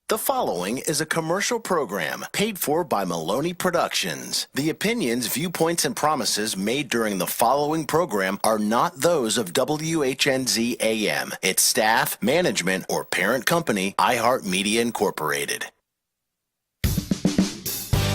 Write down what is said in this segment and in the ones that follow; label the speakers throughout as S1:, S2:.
S1: The following is a commercial program paid for by Maloney Productions. The opinions, viewpoints, and promises made during the following program are not those of WHNZ AM, its staff, management, or parent company, iHeartMedia Incorporated.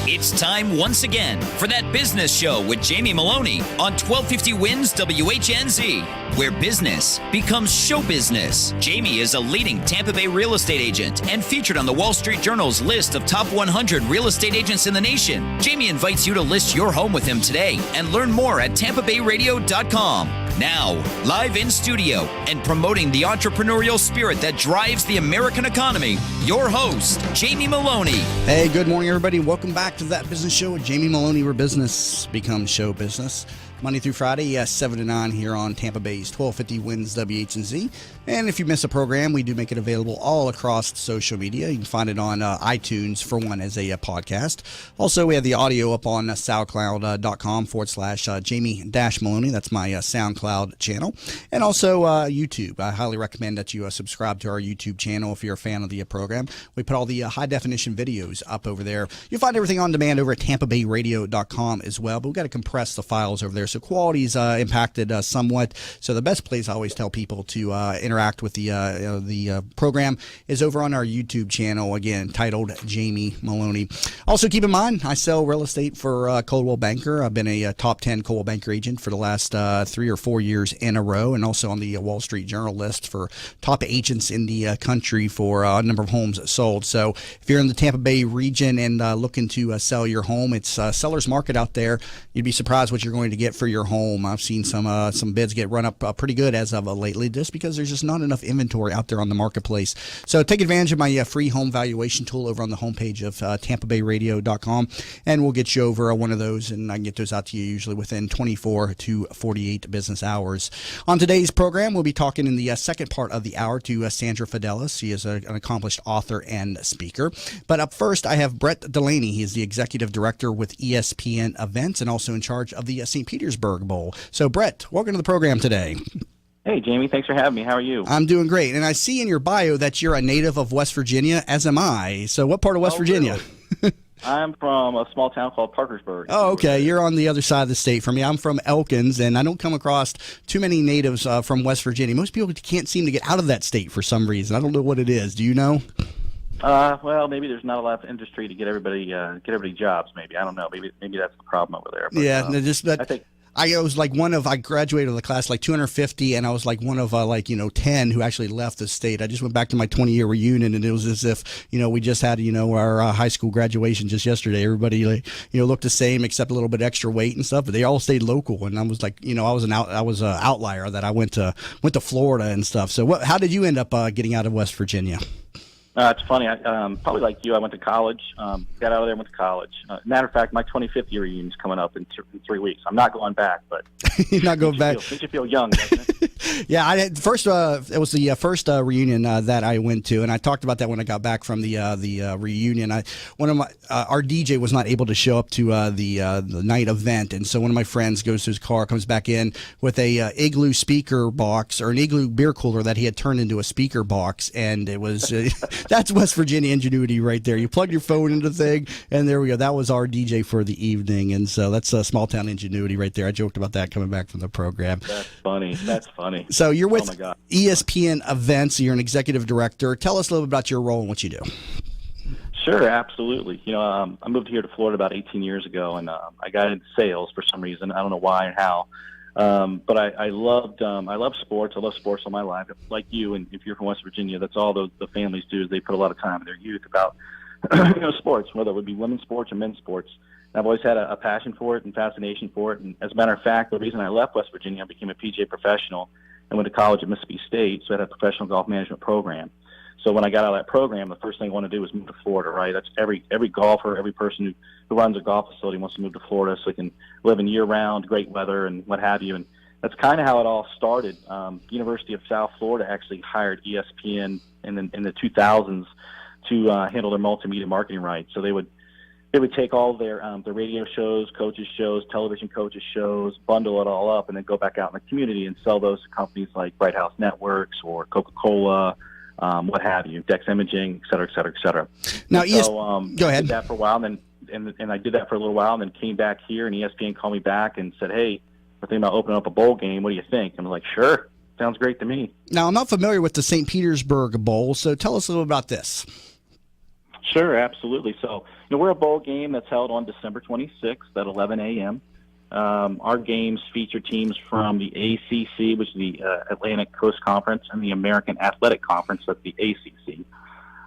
S2: It's time once again for That Business Show with Jamie Maloney on 1250 Wins WHNZ, where business becomes show business. Jamie is a leading Tampa Bay real estate agent and featured on the Wall Street Journal's list of top 100 real estate agents in the nation. Jamie invites you to list your home with him today and learn more at tampabayradio.com. Now, live in studio and promoting the entrepreneurial spirit that drives the American economy, your host, Jamie Maloney.
S3: Hey, good morning, everybody. Welcome back to That Business Show with Jamie Maloney, where business becomes show business. Monday through Friday, 7 to 9 here on Tampa Bay's 1250 Wins WHNZ. And if you miss a program, we do make it available all across social media. You can find it on iTunes, for one, as a podcast. Also, we have the audio up on soundcloud.com/Jamie-Maloney. That's my SoundCloud channel. And also YouTube. I highly recommend that you subscribe to our YouTube channel if you're a fan of the program. We put all the high-definition videos up over there. You'll find everything on demand over at tampabayradio.com as well, but we've got to compress the files over there. So quality's impacted somewhat. So the best place I always tell people to interact with the program is over on our YouTube channel, again, titled Jamie Maloney. Also, keep in mind, I sell real estate for Coldwell Banker. I've been a top 10 Coldwell Banker agent for the last 3 or 4 years in a row, and also on the Wall Street Journal list for top agents in the country for a number of homes sold. So if you're in the Tampa Bay region and looking to sell your home, it's a seller's market out there. You'd be surprised what you're going to get for your home. I've seen some bids get run up pretty good as of lately, just because there's just not enough inventory out there on the marketplace. So take advantage of my free home valuation tool over on the homepage of tampabayradio.com, and we'll get you over one of those, and I can get those out to you usually within 24 to 48 business hours. On today's program, we'll be talking in the second part of the hour to Sandra Fidelis. She is an accomplished author and speaker. But up first, I have Brett Delaney. He is the executive director with ESPN Events and also in charge of the St. Petersburg Bowl. So, Brett, welcome to the program today.
S4: Hey, Jamie. Thanks for having me. How are you?
S3: I'm doing great. And I see in your bio that you're a native of West Virginia, as am I. So what part of West Virginia?
S4: Really? I'm from a small town called Parkersburg.
S3: Oh, okay. You're on the other side of the state from me. I'm from Elkins, and I don't come across too many natives from West Virginia. Most people can't seem to get out of that state for some reason. I don't know what it is. Do you know?
S4: Well, maybe there's not a lot of industry to get everybody jobs. Maybe, I don't know. Maybe that's the problem over there. But,
S3: yeah,
S4: I think
S3: I was like I graduated of the class like 250, and I was like one of 10 who actually left the state. I just went back to my 20-year reunion, and it was as if we just had our high school graduation just yesterday. Everybody looked the same except a little bit extra weight and stuff, but they all stayed local. And I was like, I was an outlier that I went to Florida and stuff. So how did you end up getting out of West Virginia?
S4: It's funny. I probably like you. I went to college. Got out of there and went to college. Matter of fact, my 25th year reunion is coming up in 3 weeks. I'm not going back, but
S3: you're not going back.
S4: Makes you feel young, doesn't it?
S3: Yeah, it was the first reunion that I went to, and I talked about that when I got back from the reunion. Our DJ was not able to show up to the night event, and so one of my friends goes to his car, comes back in with a Igloo speaker box or an Igloo beer cooler that he had turned into a speaker box, and it was. That's West Virginia ingenuity right there. You plug your phone into the thing, and there we go. That was our DJ for the evening, and so that's a small town ingenuity right there. I joked about that coming back from the program.
S4: That's funny. That's funny.
S3: So you're with ESPN Events. You're an executive director. Tell us a little bit about your role and what you do.
S4: Sure, absolutely. I moved here to Florida about 18 years ago, and I got into sales for some reason. I don't know why and how. But I love sports. I love sports all my life. Like you, and if you're from West Virginia, that's all the families do is they put a lot of time in their youth about sports, whether it would be women's sports or men's sports. And I've always had a passion for it and fascination for it. And as a matter of fact, the reason I left West Virginia, I became a PGA professional and went to college at Mississippi State, so I had a professional golf management program. So when I got out of that program, the first thing I wanted to do was move to Florida, right? That's every golfer, every person who runs a golf facility wants to move to Florida so they can live in year-round, great weather, and what have you. And that's kind of how it all started. University of South Florida actually hired ESPN in the 2000s to handle their multimedia marketing rights. So they would take all their radio shows, coaches shows, television coaches shows, bundle it all up, and then go back out in the community and sell those to companies like Bright House Networks or Coca-Cola, what have you, Dex Imaging, et cetera, et cetera, et cetera.
S3: Now,
S4: Go
S3: ahead.
S4: I did that for a while, and I did that for a little while, and then came back here, and ESPN called me back and said, hey, we're thinking about opening up a bowl game. What do you think? I'm like, sure, sounds great to me.
S3: Now, I'm not familiar with the St. Petersburg Bowl, so tell us a little about this.
S4: Sure, absolutely. So, we're a bowl game that's held on December 26th at 11 a.m. Our games feature teams from the ACC, which is the Atlantic Coast Conference, and the American Athletic Conference, that's the ACC.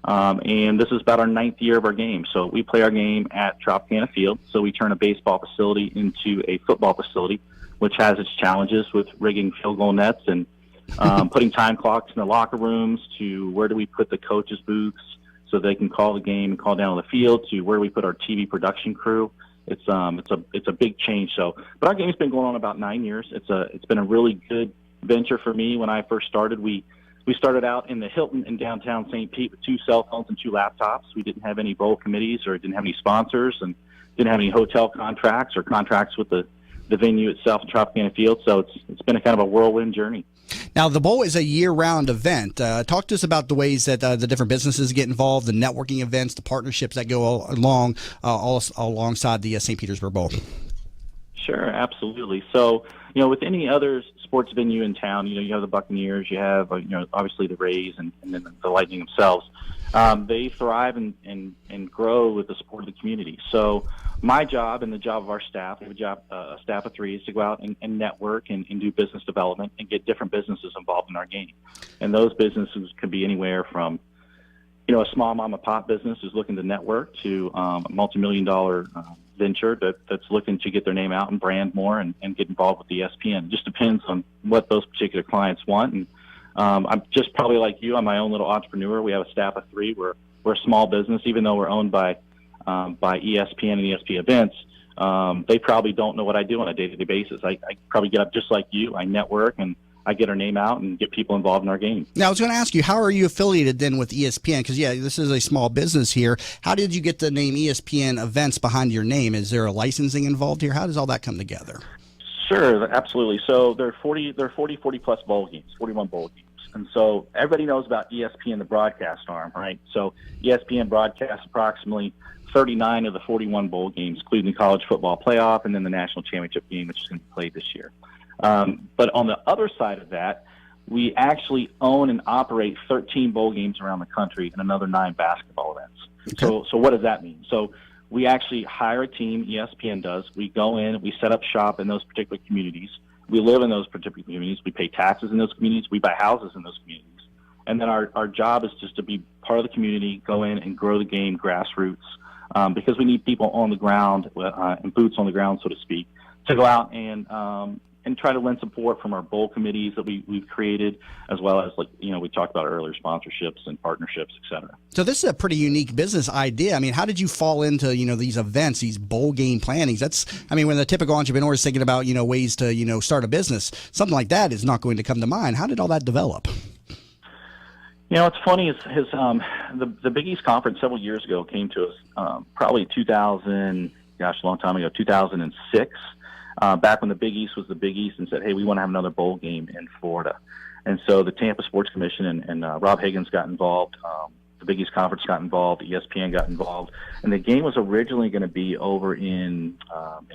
S4: And this is about our 9th year of our game. So we play our game at Tropicana Field. So we turn a baseball facility into a football facility, which has its challenges with rigging field goal nets and putting time clocks in the locker rooms, to where do we put the coaches' booths so they can call the game and call down on the field, to where we put our TV production crew. It's a big change. So, but our game's been going on about 9 years. It's been a really good venture for me. When I first started, we started out in the Hilton in downtown St. Pete with 2 cell phones and 2 laptops. We didn't have any bowl committees, or didn't have any sponsors, and didn't have any hotel contracts or contracts with the venue itself in Tropicana Field. So it's been a kind of a whirlwind journey.
S3: Now, the bowl is a year-round event. Talk to us about the ways that the different businesses get involved, the networking events, the partnerships that go along all alongside the St. Petersburg Bowl.
S4: Sure, absolutely. So, with any other sports venue in town, you have the Buccaneers, you have, obviously the Rays, and then the Lightning themselves. They thrive and grow with the support of the community. So my job and the job of our staff, we have a staff of 3, is to go out and network and do business development and get different businesses involved in our game. And those businesses could be anywhere from, a small mom and pop business who's looking to network, to a multi-million-dollar venture that's looking to get their name out and brand more and get involved with the ESPN. It just depends on what those particular clients want. And I'm just probably like you. I'm my own little entrepreneur. We have a staff of 3. We're a small business, even though we're owned by ESPN and ESPN Events. They probably don't know what I do on a day-to-day basis. I probably get up just like you. I network, and I get our name out and get people involved in our game.
S3: Now, I was going to ask you, how are you affiliated then with ESPN? Because, this is a small business here. How did you get the name ESPN Events behind your name? Is there a licensing involved here? How does all that come together?
S4: Sure, absolutely. So there are 40-plus bowl games, 41 bowl games. And so everybody knows about ESPN, the broadcast arm, right? So ESPN broadcasts approximately 39 of the 41 bowl games, including the college football playoff and then the national championship game, which is going to be played this year. But on the other side of that, we actually own and operate 13 bowl games around the country and another 9 basketball events. Okay. So what does that mean? So we actually hire a team, ESPN does. We go in, we set up shop in those particular communities. We live in those particular communities. We pay taxes in those communities. We buy houses in those communities. And then our job is just to be part of the community, go in and grow the game grassroots, because we need people on the ground, and boots on the ground, so to speak, to go out and try to lend support from our bowl committees that we've created, as well as, we talked about earlier, sponsorships and partnerships, et cetera.
S3: So this is a pretty unique business idea. I mean, how did you fall into, these events, these bowl game plannings? When the typical entrepreneur is thinking about, ways to, start a business, something like that is not going to come to mind. How did all that develop?
S4: What's funny is the Big East Conference several years ago came to us, probably 2006. Back when the Big East was the Big East, and said, hey, we want to have another bowl game in Florida. And so the Tampa Sports Commission and Rob Higgins got involved. The Big East Conference got involved. ESPN got involved. And the game was originally going to be over in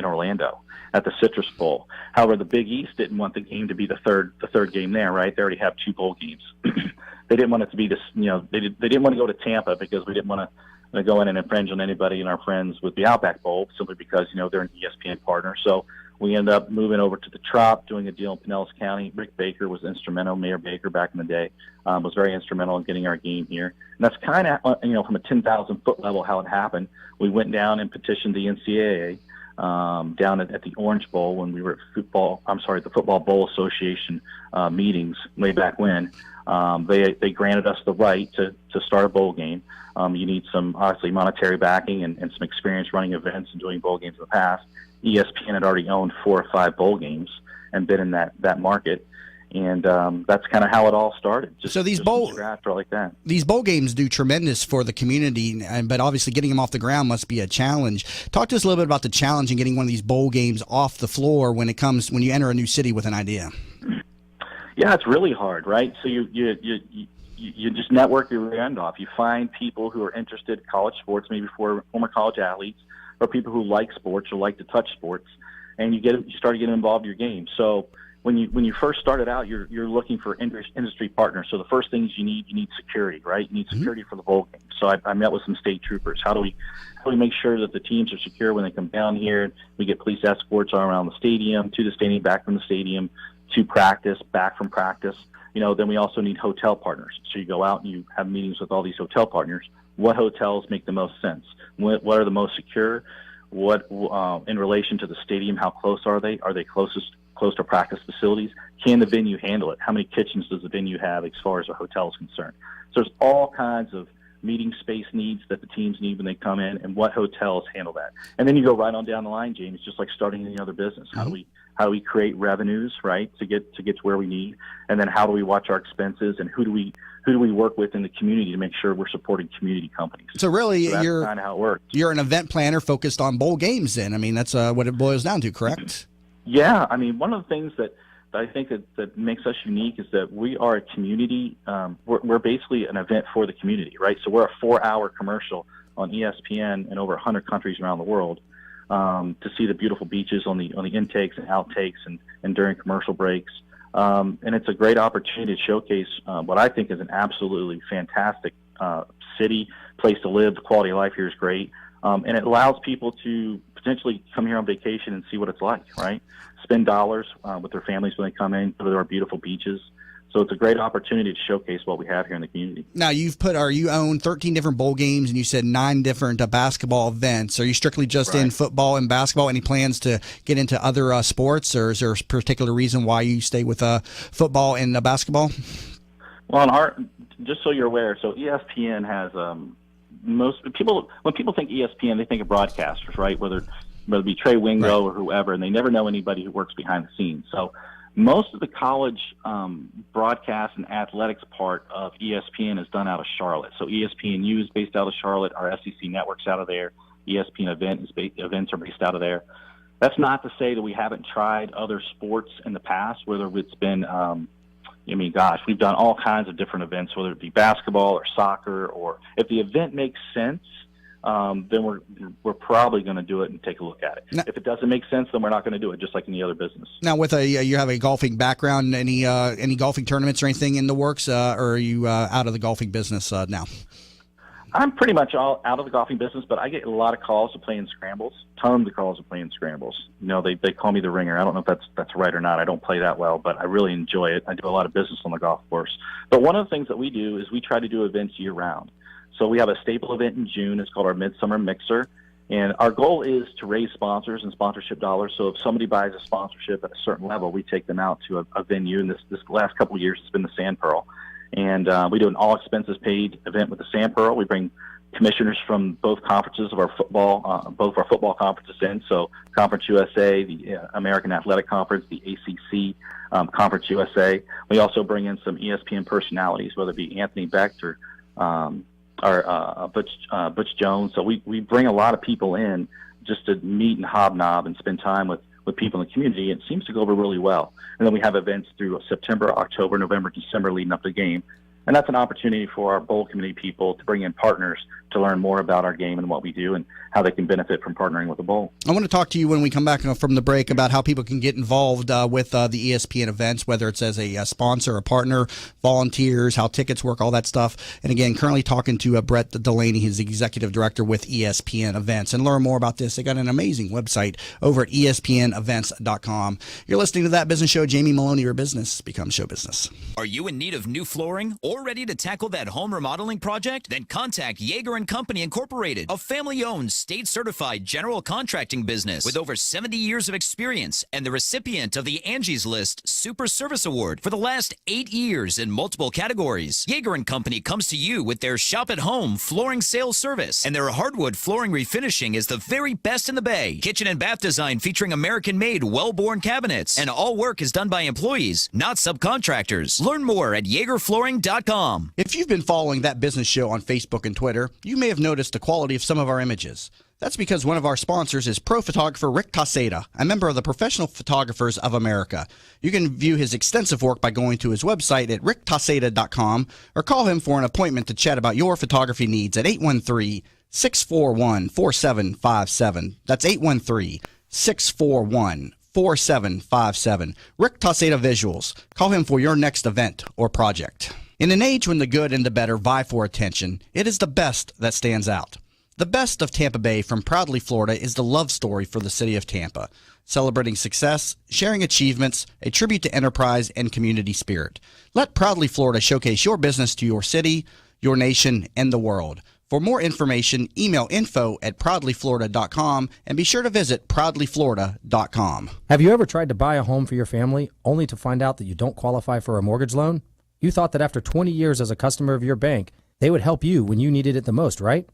S4: Orlando at the Citrus Bowl. However, the Big East didn't want the game to be the third game there, right? They already have 2 bowl games. They didn't want it to be this, they didn't want to go to Tampa because we didn't want to go in and infringe on anybody and our friends with the Outback Bowl, simply because, they're an ESPN partner. So we ended up moving over to the Trop, doing a deal in Pinellas County. Rick Baker was instrumental. Mayor Baker back in the day was very instrumental in getting our game here. And that's kind of, from a 10,000-foot level how it happened. We went down and petitioned the NCAA down at the Orange Bowl when we were at the Football Bowl Association meetings way back when. They granted us the right to start a bowl game. You need some, obviously, monetary backing and some experience running events and doing bowl games in the past. ESPN had already owned 4 or 5 bowl games and been in that market. And that's kind of how it all started.
S3: So these bowl
S4: like that.
S3: These bowl games do tremendous for the community, but obviously getting them off the ground must be a challenge. Talk to us a little bit about the challenge in getting one of these bowl games off the floor when you enter a new city with an idea.
S4: Yeah, it's really hard, right? So you you just network your rear end off. You find people who are interested in college sports, maybe former college athletes, or people who like sports or like to touch sports, and you start getting involved in your game. So when you first started out, you're looking for industry partners. So the first things you need security, right? You need security for the bowl game. So I met with some state troopers. How do we make sure that the teams are secure when they come down here? We get police escorts all around the stadium, to the stadium, back from the stadium, to practice, back from practice. Then we also need hotel partners. So you go out and you have meetings with all these hotel partners. What hotels make the most sense? What are the most secure? What in relation to the stadium? How close are they? Are they close to practice facilities? Can the venue handle it? How many kitchens does the venue have as far as a hotel is concerned? So there's all kinds of meeting space needs that the teams need when they come in, and what hotels handle that. And then you go right on down the line, James, just like starting any other business. How do we create revenues, right, to get to where we need, and then how do we watch our expenses, and who do we work with in the community to make sure we're supporting community companies?
S3: So really,
S4: that's kind of how it works.
S3: You're an event planner focused on bowl games. Then, I mean, that's what it boils down to, correct?
S4: Yeah, I mean, one of the things that I think that makes us unique is that we are a community. We're basically an event for the community, right? So we're a 4-hour commercial on ESPN in over 100 countries around the world, to see the beautiful beaches on the intakes and outtakes and during commercial breaks. And it's a great opportunity to showcase what I think is an absolutely fantastic city, place to live. The quality of life here is great. And it allows people to potentially come here on vacation and see what it's like, right? Spend dollars with their families when they come in, go to our beautiful beaches. So it's a great opportunity to showcase what we have here in the community.
S3: Now, you own 13 different bowl games, and you said 9 different basketball events. Are you strictly just in football and basketball? Any plans to get into other sports, or is there a particular reason why you stay with football and basketball?
S4: Well, just so you're aware, so ESPN has most people, when people think ESPN, they think of broadcasters, right? Whether it be Trey Wingo or whoever, and they never know anybody who works behind the scenes. So most of the college broadcast and athletics part of ESPN is done out of Charlotte. So ESPNU is based out of Charlotte. Our SEC network's out of there. ESPN events are based out of there. That's not to say that we haven't tried other sports in the past, whether it's been we've done all kinds of different events, whether it be basketball or soccer, or if the event makes sense, then we're probably going to do it and take a look at it. Now, if it doesn't make sense, then we're not going to do it, just like any other business. Now,
S3: with you have a golfing background, any golfing tournaments or anything in the works, or are you out of the golfing business now?
S4: I'm pretty much all out of the golfing business, but I get a lot of calls to play in scrambles. Tons of calls to play in scrambles. They call me the ringer. I don't know if that's right or not. I don't play that well, but I really enjoy it. I do a lot of business on the golf course. But one of the things that we do is we try to do events year round. So we have a staple event in June. It's called our Midsummer Mixer. And our goal is to raise sponsors and sponsorship dollars. So if somebody buys a sponsorship at a certain level, we take them out to a venue. And this last couple of years, it's been the Sand Pearl. And we do an all-expenses-paid event with the Sand Pearl. We bring commissioners from both conferences of our football, both of our football conferences in. So Conference USA, the American Athletic Conference, the ACC, Conference USA. We also bring in some ESPN personalities, whether it be Anthony Becht or Butch Jones. So we bring a lot of people in just to meet and hobnob and spend time with people in the community. It seems to go over really well. And then we have events through September, October, November, December leading up to the game. And that's an opportunity for our bowl committee people to bring in partners to learn more about our game and what we do and how they can benefit from partnering with the bowl.
S3: I want to talk to you when we come back from the break about how people can get involved with the ESPN events, whether it's as a sponsor, a partner, volunteers, how tickets work, all that stuff. And again, currently talking to Brett Delaney, his the executive director with ESPN Events. And learn more about this, they got an amazing website over at espnevents.com. You're listening to That Business Show. Jamie Maloney, your business becomes show business.
S2: Are you in need of new flooring or ready to tackle that home remodeling project? Then contact Yeager & Company Incorporated, a family-owned, state-certified general contracting business with over 70 years of experience and the recipient of the Angie's List Super Service Award for the last 8 years in multiple categories. Yeager & Company comes to you with their shop-at-home flooring sales service, and their hardwood flooring refinishing is the very best in the Bay. Kitchen and bath design featuring American-made, well-born cabinets, and all work is done by employees, not subcontractors. Learn more at YeagerFlooring.com.
S3: If you've been following That Business Show on Facebook and Twitter, you may have noticed the quality of some of our images. That's because one of our sponsors is pro photographer Rick Taseda, a member of the Professional Photographers of America. You can view his extensive work by going to his website at ricktaseda.com or call him for an appointment to chat about your photography needs at 813-641-4757. That's 813-641-4757. Rick Taseda Visuals. Call him for your next event or project. In an age when the good and the better vie for attention, it is the best that stands out. The best of Tampa Bay from Proudly Florida is the love story for the city of Tampa, celebrating success, sharing achievements, a tribute to enterprise and community spirit. Let Proudly Florida showcase your business to your city, your nation, and the world. For more information, email info@proudlyflorida.com and be sure to visit proudlyflorida.com.
S5: Have you ever tried to buy a home for your family only to find out that you don't qualify for a mortgage loan? You thought that after 20 years as a customer of your bank, they would help you when you needed it the most, right?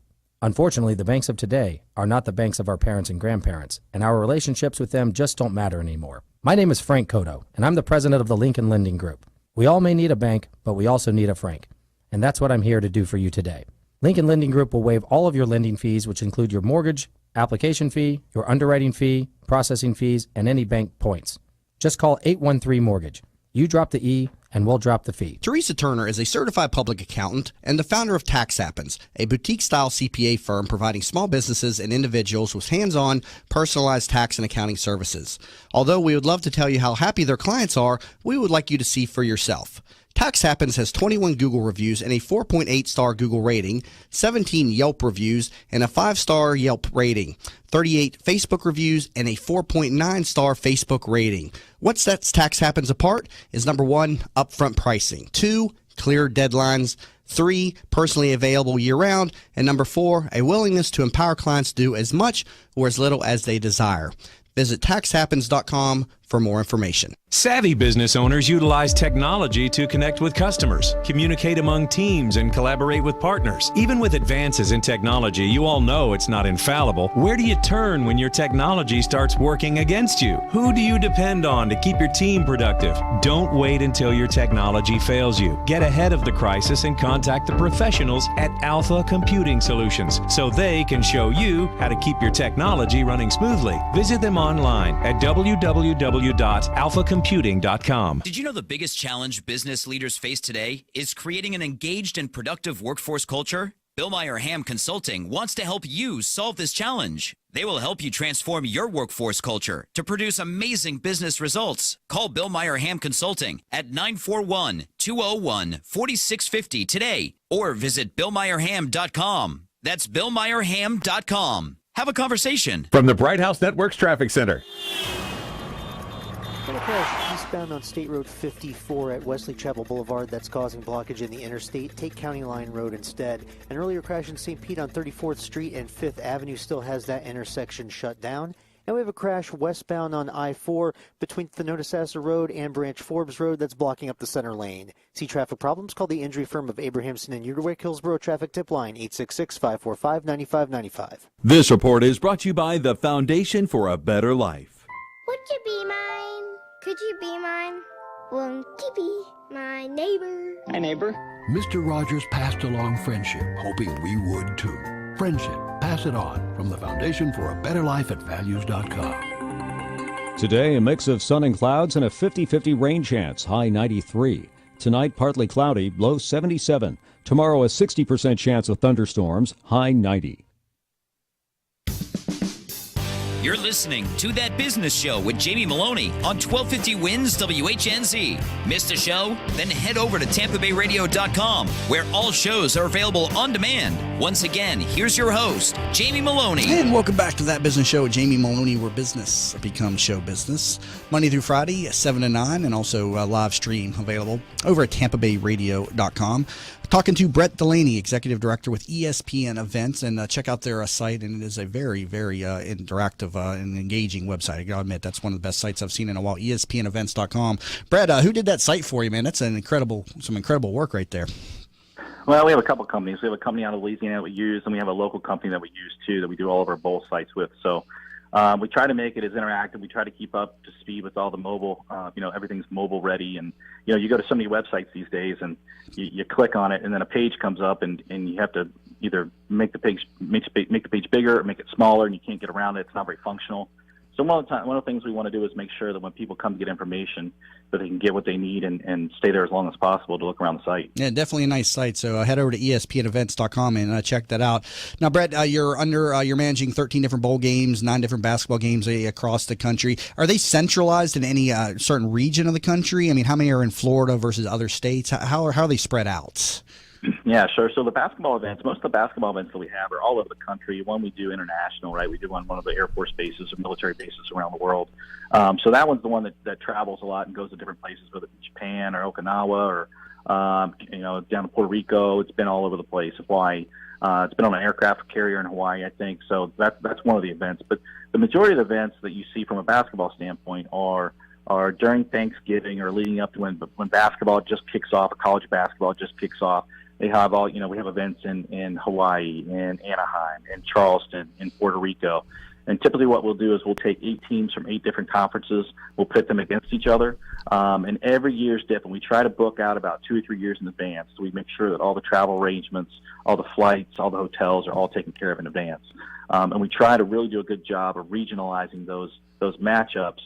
S5: Unfortunately, the banks of today are not the banks of our parents and grandparents, and our relationships with them just don't matter anymore. My name is Frank Cotto, and I'm the president of the Lincoln Lending Group. We all may need a bank, but we also need a Frank, and that's what I'm here to do for you today. Lincoln Lending Group will waive all of your lending fees, which include your mortgage, application fee, your underwriting fee, processing fees, and any bank points. Just call 813-MORTGAGE. You drop the E, and we'll drop the fee.
S3: Teresa Turner is a certified public accountant and the founder of Tax Happens, a boutique-style CPA firm providing small businesses and individuals with hands-on, personalized tax and accounting services. Although we would love to tell you how happy their clients are, we would like you to see for yourself. Tax Happens has 21 Google reviews and a 4.8-star Google rating, 17 Yelp reviews and a 5-star Yelp rating, 38 Facebook reviews and a 4.9-star Facebook rating. What sets Tax Happens apart is number 1, upfront pricing, 2, clear deadlines, 3, personally available year-round, and number 4, a willingness to empower clients to do as much or as little as they desire. Visit taxhappens.com for more information.
S6: Savvy business owners utilize technology to connect with customers, communicate among teams, and collaborate with partners. Even with advances in technology, you all know it's not infallible. Where do you turn when your technology starts working against you? Who do you depend on to keep your team productive? Don't wait until your technology fails you. Get ahead of the crisis and contact the professionals at Alpha Computing Solutions so they can show you how to keep your technology running smoothly. Visit them online at www.alphacomputing.com.
S2: Did you know the biggest challenge business leaders face today is creating an engaged and productive workforce culture? Bill Meyer Ham Consulting wants to help you solve this challenge. They will help you transform your workforce culture to produce amazing business results. Call Bill Meyer Ham Consulting at 941-201-4650 today or visit billmeyerham.com. That's billmeyerham.com. Have a conversation.
S7: From the Bright House Networks Traffic Center.
S8: Got a crash eastbound on State Road 54 at Wesley Chapel Boulevard that's causing blockage in the interstate. Take County Line Road instead. An earlier crash in St. Pete on 34th Street and 5th Avenue still has that intersection shut down. And we have a crash westbound on I-4 between Thenodisassa Road and Branch Forbes Road that's blocking up the center lane. See traffic problems? Call the injury firm of Abrahamson and Uterwick, Hillsborough Traffic Tip Line 866-545-9595.
S9: This report is brought to you by the Foundation for a Better Life.
S10: Would you be mine? Could you be mine? Won't you be my neighbor?
S11: Hi, neighbor.
S12: Mr. Rogers passed along friendship, hoping we would too. Friendship, pass it on from the Foundation for a Better Life at values.com.
S13: Today, a mix of sun and clouds and a 50-50 rain chance, high 93. Tonight, partly cloudy, low 77. Tomorrow, a 60% chance of thunderstorms, high 90.
S2: You're listening to That Business Show with Jamie Maloney on 1250 Wins WHNZ. Missed a show? Then head over to TampaBayRadio.com, where all shows are available on demand. Once again, here's your host, Jamie Maloney.
S3: And welcome back to That Business Show with Jamie Maloney, where business becomes show business. Monday through Friday, 7 to 9, and also live stream available over at TampaBayRadio.com. Talking to Brett Delaney, Executive Director with ESPN Events, and check out their site, and it is a very, very interactive and engaging website. I gotta admit, that's one of the best sites I've seen in a while, ESPNEvents.com. Brett, who did that site for you, man? That's some incredible work right there.
S4: Well, we have a couple companies. We have a company out of Louisiana that we use, and we have a local company that we use, too, that we do all of our bowl sites with. So we try to make it as interactive. We try to keep up to speed with all the mobile, everything's mobile ready. And, you go to so many websites these days and you click on it and then a page comes up and you have to, either make the page bigger or make it smaller, and you can't get around it. It's not very functional. So one of the things we want to do is make sure that when people come to get information, that they can get what they need and stay there as long as possible to look around the site.
S3: Yeah, definitely a nice site. So head over to espnevents.com and check that out. Now, Brett, you're managing 13 different bowl games, 9 different basketball games across the country. Are they centralized in any certain region of the country? I mean, how many are in Florida versus other states? How are they spread out?
S4: Yeah, sure. So the basketball events, most of the basketball events that we have are all over the country. One we do international, right? We do one of the Air Force bases or military bases around the world. So that one's the one that travels a lot and goes to different places, whether it's Japan or Okinawa or down to Puerto Rico. It's been all over the place. Hawaii. It's been on an aircraft carrier in Hawaii, I think. So that's one of the events. But the majority of the events that you see from a basketball standpoint are during Thanksgiving or leading up to when basketball just kicks off, college basketball just kicks off. They have we have events in Hawaii, in Anaheim, in Charleston, in Puerto Rico. And typically what we'll do is we'll take 8 teams from 8 different conferences. We'll pit them against each other. And every year is different. We try to book out about 2 or 3 years in advance. So we make sure that all the travel arrangements, all the flights, all the hotels are all taken care of in advance. And we try to really do a good job of regionalizing those matchups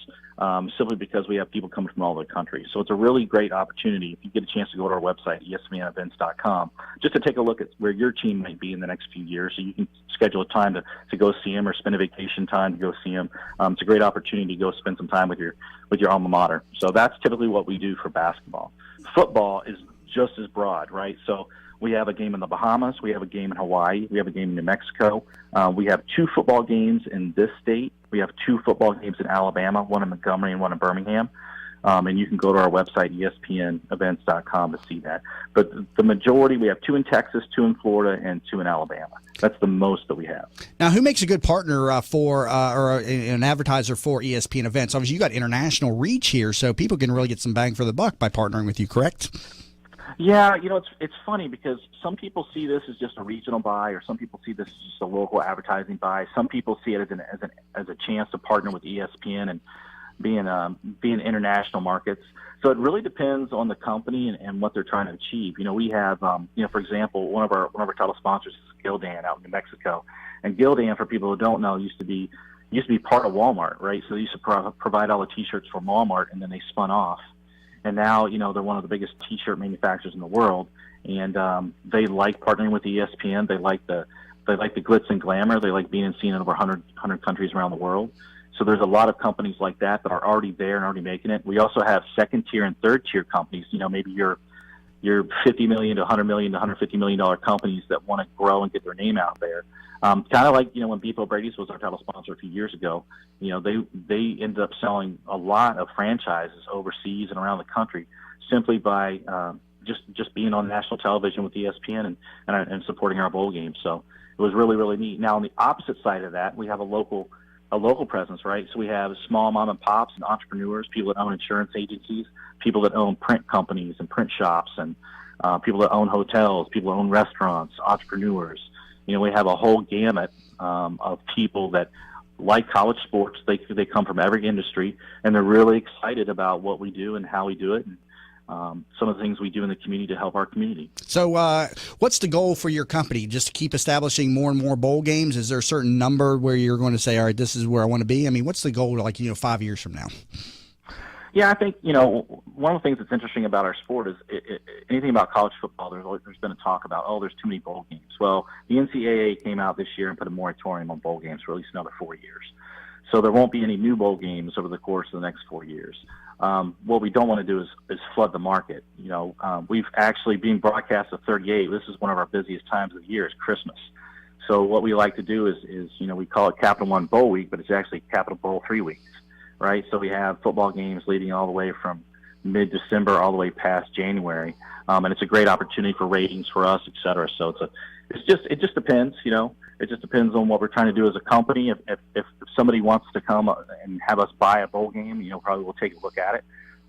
S4: simply because we have people coming from all over the country. So it's a really great opportunity if you get a chance to go to our website, espnevents.com, just to take a look at where your team might be in the next few years so you can schedule a time to go see them or spend a vacation time to go see them. It's a great opportunity to go spend some time with your alma mater. So that's typically what we do for basketball. Football is just as broad, right? So we have a game in the Bahamas. We have a game in Hawaii. We have a game in New Mexico. We have 2 football games in this state. We have 2 football games in Alabama, one in Montgomery and one in Birmingham. And you can go to our website, espnevents.com, to see that. But the majority, we have 2 in Texas, 2 in Florida, and 2 in Alabama. That's the most that we have.
S3: Now, who makes a good partner or an advertiser for ESPN events? Obviously, you got international reach here, so people can really get some bang for the buck by partnering with you, correct?
S4: Yeah, it's funny because some people see this as just a regional buy, or some people see this as just a local advertising buy. Some people see it as a chance to partner with ESPN and be in international markets. So it really depends on the company and what they're trying to achieve. We have, for example, one of our title sponsors is Gildan out in New Mexico, and Gildan, for people who don't know, used to be part of Walmart, right? So they used to provide all the T-shirts for Walmart, and then they spun off. And now, they're one of the biggest T-shirt manufacturers in the world, and they like partnering with ESPN. They like the glitz and glamour. They like being seen in over 100 countries around the world. So there's a lot of companies like that are already there and already making it. We also have second-tier and third-tier companies. Maybe your $50 million to $100 million to $150 million companies that want to grow and get their name out there. Kind of like, when Beef O'Brady's was our title sponsor a few years ago, they ended up selling a lot of franchises overseas and around the country simply by just being on national television with ESPN and supporting our bowl games. So it was really, really neat. Now, on the opposite side of that, we have a local presence, right? So we have small mom and pops and entrepreneurs, people that own insurance agencies, people that own print companies and print shops, and people that own hotels, people that own restaurants, entrepreneurs. We have a whole gamut of people that like college sports. They come from every industry, and they're really excited about what we do and how we do it, and some of the things we do in the community to help our community.
S3: So what's the goal for your company? Just to keep establishing more and more bowl games? Is there a certain number where you're going to say, all right, this is where I want to be? I mean, what's the goal 5 years from now?
S4: Yeah, I think, one of the things that's interesting about our sport is anything about college football, there's been a talk about, there's too many bowl games. Well, the NCAA came out this year and put a moratorium on bowl games for at least another 4 years. So there won't be any new bowl games over the course of the next 4 years. What we don't want to do is flood the market. We've actually been broadcast at 38. This is one of our busiest times of the year, is Christmas. So what we like to do is we call it Capital One Bowl Week, but it's actually Capital Bowl 3 weeks. Right, so we have football games leading all the way from mid-December all the way past January, and it's a great opportunity for ratings for us, et cetera. So it just depends, It just depends on what we're trying to do as a company. If somebody wants to come and have us buy a bowl game, probably we'll take a look at it.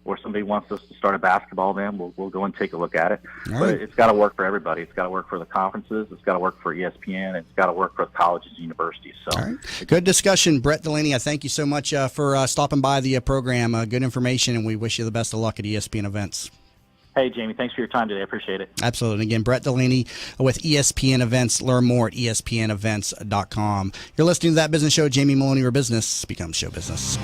S4: Or somebody wants us to start a basketball then, we'll go and take a look at it.
S3: All
S4: but
S3: right.
S4: It's got to work for everybody. It's got to work for the conferences. It's got to work for ESPN. It's got to work for the colleges and universities. So,
S3: all right. Good discussion, Brett Delaney. I thank you so much for stopping by the program. Good information, and we wish you the best of luck at ESPN events.
S4: Hey, Jamie, thanks for your time today. I appreciate it.
S3: Absolutely. And again, Brett Delaney with ESPN Events. Learn more at espnevents.com. You're listening to That Business Show. Jamie Maloney, where business becomes show business.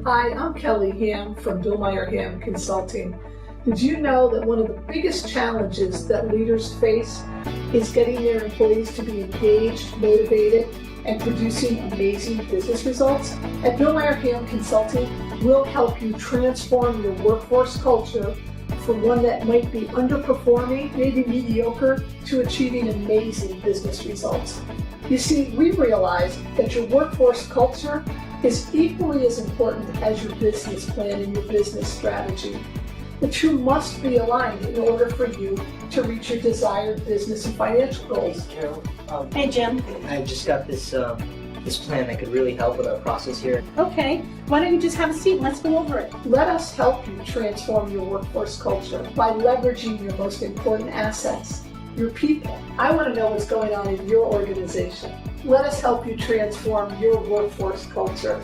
S11: Hi, I'm Kelly Ham from Bill Meyer Ham Consulting. Did you know that one of the biggest challenges that leaders face is getting their employees to be engaged, motivated, and producing amazing business results? At Bill Meyer Ham Consulting, we'll help you transform your workforce culture from one that might be underperforming, maybe mediocre, to achieving amazing business results. You see, we realize that your workforce culture is equally as important as your business plan and your business strategy. The two must be aligned in order for you to reach your desired business and financial goals.
S14: Carol,
S15: hey Jim.
S14: I just got this plan that could really help with our process here.
S15: Okay, why don't you just have a seat and let's go over it.
S11: Let us help you transform your workforce culture by leveraging your most important assets, your people. I want to know what's going on in your organization. Let us help you transform your workforce culture.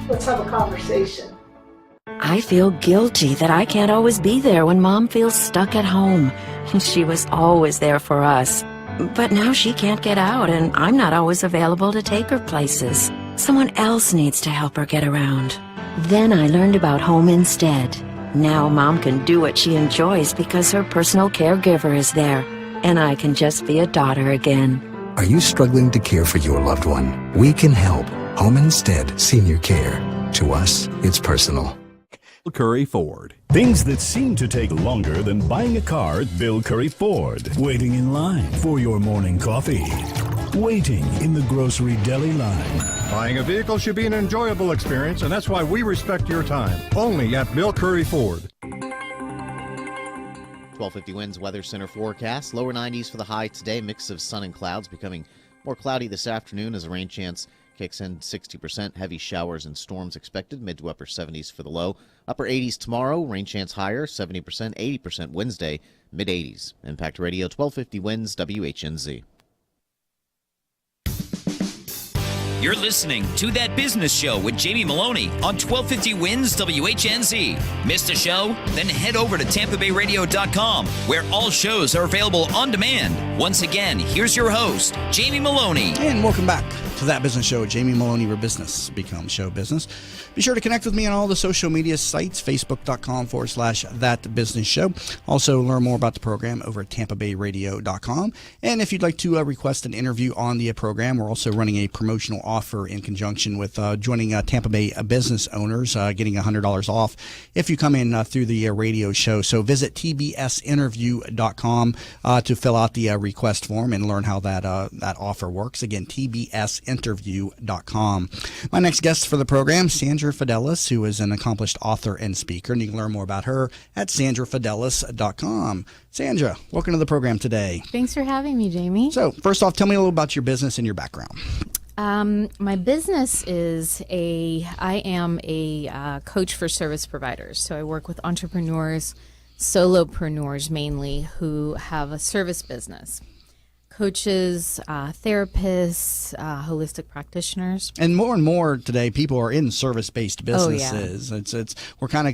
S11: Let's have a conversation.
S16: I feel guilty that I can't always be there when Mom feels stuck at home. She was always there for us. But now she can't get out, and I'm not always available to take her places. Someone else needs to help her get around. Then I learned about Home Instead. Now Mom can do what she enjoys because her personal caregiver is there, and I can just be a daughter again.
S17: Are you struggling to care for your loved one? We can help. Home Instead Senior Care. To us, it's personal.
S9: Curry Ford.
S18: Things that seem to take longer than buying a car at Bill Curry Ford. Waiting in line for your morning coffee. Waiting in the grocery deli line.
S19: Buying a vehicle should be an enjoyable experience, and that's why we respect your time. Only at Bill Curry Ford.
S20: 1250 winds, weather center forecast. Lower 90s for the high today. Mix of sun and clouds, becoming more cloudy this afternoon as a rain chance kicks in. 60%. Heavy showers and storms expected. Mid to upper 70s for the low. Upper 80s tomorrow. Rain chance higher. 70%, 80% Wednesday. Mid 80s. Impact Radio 1250 winds, WHNZ.
S2: You're listening to That Business Show with Jamie Maloney on 1250 Wins WHNZ. Missed a show? Then head over to TampaBayRadio.com, where all shows are available on demand. Once again, here's your host, Jamie Maloney.
S3: And welcome back to That Business Show with Jamie Maloney, where business becomes show business. Be sure to connect with me on all the social media sites, Facebook.com/That Business Show. Also, learn more about the program over at TampaBayRadio.com. And if you'd like to request an interview on the program, we're also running a promotional offer in conjunction with joining Tampa Bay business owners, getting $100 off if you come in through the radio show. So visit tbsinterview.com to fill out the request form and learn how that offer works. Again, tbsinterview.com. My next guest for the program, Sandra Fidelis, who is an accomplished author and speaker, and you can learn more about her at sandrafidelis.com. Sandra, welcome to the program today.
S21: Thanks for having me, Jamie.
S3: So, first off, tell me a little about your business and your background.
S21: My business is I am a coach for service providers. So I work with entrepreneurs, solopreneurs mainly, who have a service business. Coaches, therapists, holistic practitioners.
S3: And more today, people are in service-based businesses. Oh, yeah. We're kind of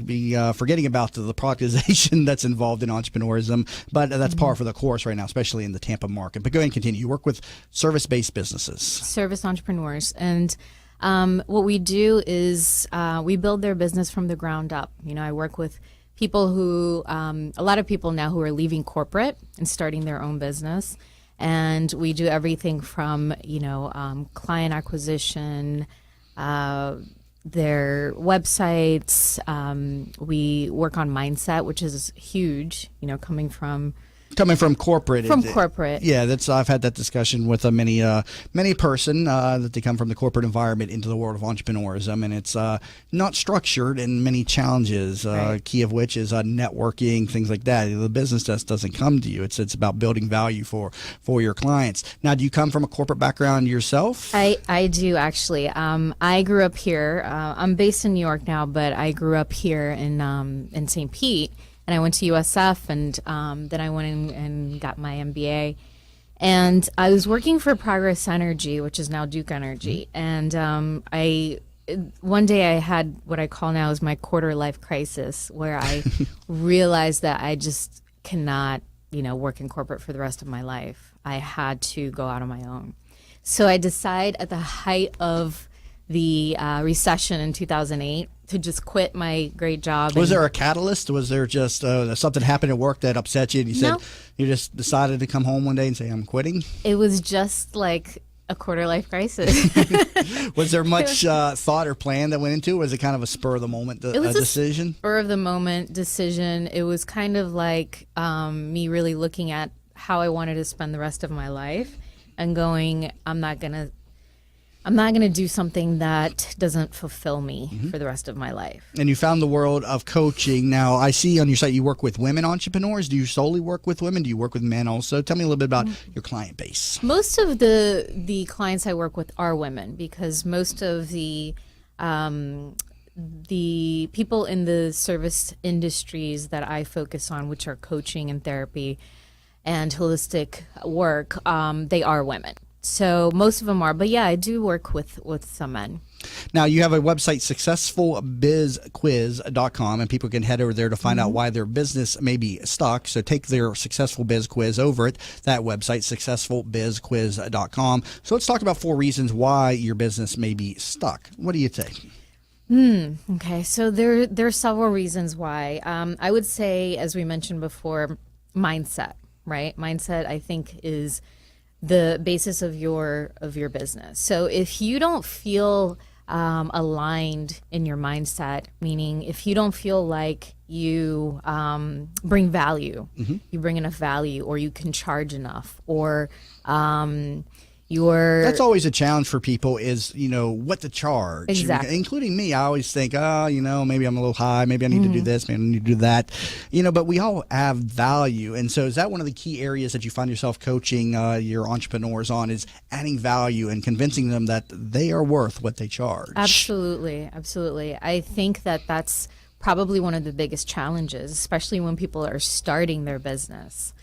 S3: forgetting about the productization that's involved in entrepreneurism, but that's par for the course right now, especially in the Tampa market. But go ahead and continue. You work with service-based businesses.
S21: Service entrepreneurs. And what we do is we build their business from the ground up. You know, I work with people who, a lot of people now who are leaving corporate and starting their own business. And we do everything from, client acquisition, their websites. We work on mindset, which is huge, coming from
S3: corporate.
S21: Corporate.
S3: Yeah, I've had that discussion with many person that they come from the corporate environment into the world of entrepreneurism, and it's not structured and many challenges.
S21: Right.
S3: Key of which is networking, things like that. The business just doesn't come to you. It's about building value for your clients. Now, do you come from a corporate background yourself?
S21: I do actually. I grew up here. I'm based in New York now, but I grew up here in St. Pete. And I went to USF, and then I went in and got my MBA. And I was working for Progress Energy, which is now Duke Energy. And one day I had what I call now is my quarter life crisis, where I realized that I just cannot, work in corporate for the rest of my life. I had to go out on my own. So I decided at the height of the recession in 2008 to just quit my great job.
S3: Was there a catalyst? Was there just something happened at work that upset you and you said you just decided to come home one day and say, I'm quitting?
S21: It was just like a quarter life crisis.
S3: Was there much thought or plan that went into it? Was it kind of a spur of the moment decision?
S21: Spur of the moment decision. It was kind of like me really looking at how I wanted to spend the rest of my life and going, I'm not going to do something that doesn't fulfill me for the rest of my life.
S3: And you found the world of coaching. Now, I see on your site you work with women entrepreneurs. Do you solely work with women? Do you work with men also? Tell me a little bit about your client base.
S21: Most of the clients I work with are women, because most of the people in the service industries that I focus on, which are coaching and therapy and holistic work, they are women. So most of them are, but yeah, I do work with some men.
S3: Now, you have a website, successfulbizquiz.com, and people can head over there to find out why their business may be stuck. So take their Successful Biz Quiz over at that website, successfulbizquiz.com. So let's talk about 4 reasons why your business may be stuck. What do you think?
S21: Okay, so there are several reasons why. I would say, as we mentioned before, mindset, right? Mindset, I think, is the basis of your business. So if you don't feel aligned in your mindset, meaning if you don't feel like you bring value, you bring enough value, or you can charge enough, or
S3: that's always a challenge for people is, what to charge.
S21: Exactly.
S3: Including me. I always think, maybe I'm a little high. Maybe I need to do this. Maybe I need to do that. But we all have value. And so is that one of the key areas that you find yourself coaching your entrepreneurs on, is adding value and convincing them that they are worth what they charge?
S21: Absolutely. Absolutely. I think that that's probably one of the biggest challenges, especially when people are starting their business.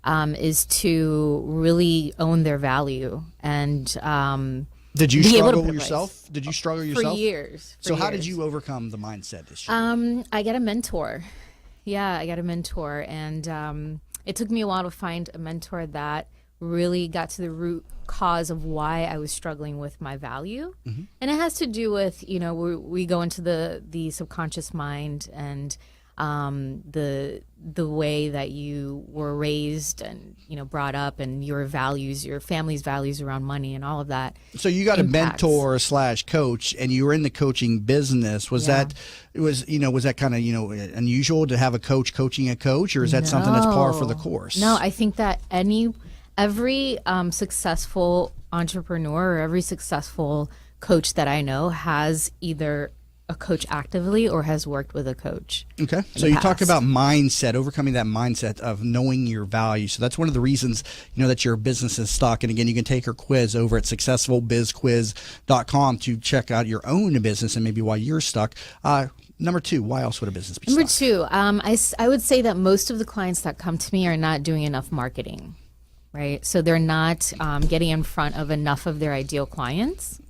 S21: Is to really own their value and
S3: Did you struggle yourself? Did you struggle yourself?
S21: For years.
S3: So how did you overcome the mindset issue?
S21: I got a mentor. Yeah, I got a mentor, and it took me a while to find a mentor that really got to the root cause of why I was struggling with my value. And it has to do with, we go into the subconscious mind and the way that you were raised and brought up, and your values, your family's values around money and all of that.
S3: So you got impacts. A mentor / coach, and you were in the coaching business. Was that kind of unusual to have a coach coaching a coach, or is that something that's par for the course?
S21: No, I think that every successful entrepreneur or every successful coach that I know has either a coach actively or has worked with a coach.
S3: Okay. So you talk about mindset, overcoming that mindset of knowing your value. So that's one of the reasons, that your business is stuck. And again, you can take her quiz over at successfulbizquiz.com to check out your own business and maybe why you're stuck. Number 2, why else would a business be
S21: Number
S3: stuck?
S21: 2, I would say that most of the clients that come to me are not doing enough marketing, right? So they're not getting in front of enough of their ideal clients.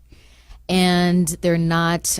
S21: and they're not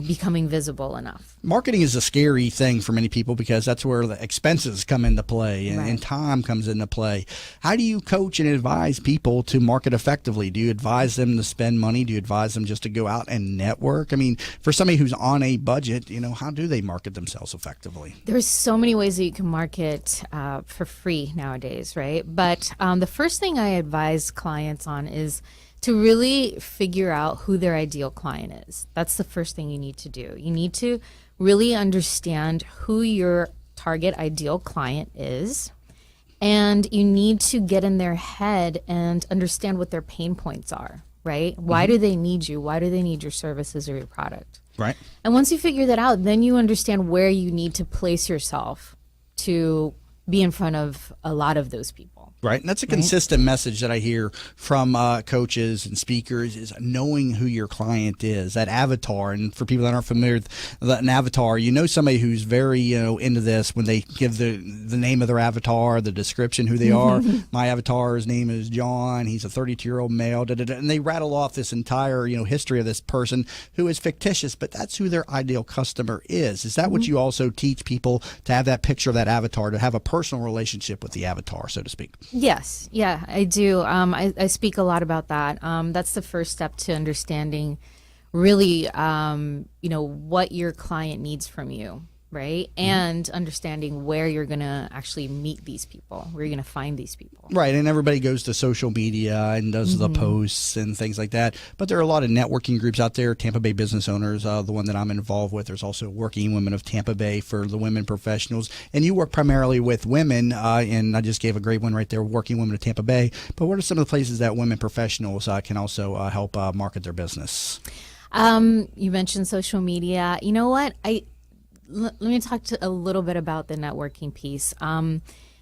S21: becoming visible enough.
S3: Marketing is a scary thing for many people because that's where the expenses come into play and time comes into play. How do you coach and advise people to market effectively? Do you advise them to spend money? Do you advise them just to go out and network? I mean, for somebody who's on a budget, how do they market themselves effectively?
S21: There's so many ways that you can market for free nowadays, right? But the first thing I advise clients on is to really figure out who their ideal client is. That's the first thing you need to do. You need to really understand who your target ideal client is, and you need to get in their head and understand what their pain points are, right? Why do they need you? Why do they need your services or your product?
S3: Right.
S21: And once you figure that out, then you understand where you need to place yourself to be in front of a lot of those people.
S3: Right. And that's a consistent message that I hear from coaches and speakers is knowing who your client is, that avatar. And for people that aren't familiar with an avatar, somebody who's very, into this when they give the name of their avatar, the description, who they are. My avatar's name is John. He's a 32-year-old male. And they rattle off this entire, history of this person who is fictitious, but that's who their ideal customer is. Is that what you also teach people to have that picture of that avatar, to have a personal relationship with the avatar, so to speak?
S21: Yes, yeah, I do. I speak a lot about that. That's the first step to understanding really, what your client needs from you, right? And understanding where you're going to actually meet these people, where you're going to find these people.
S3: Right, and everybody goes to social media and does the posts and things like that. But there are a lot of networking groups out there. Tampa Bay Business Owners, the one that I'm involved with. There's also Working Women of Tampa Bay for the women professionals. And you work primarily with women, and I just gave a great one right there, Working Women of Tampa Bay. But what are some of the places that women professionals can also help market their business?
S21: You mentioned social media. You know what? Let me talk a little bit about the networking piece.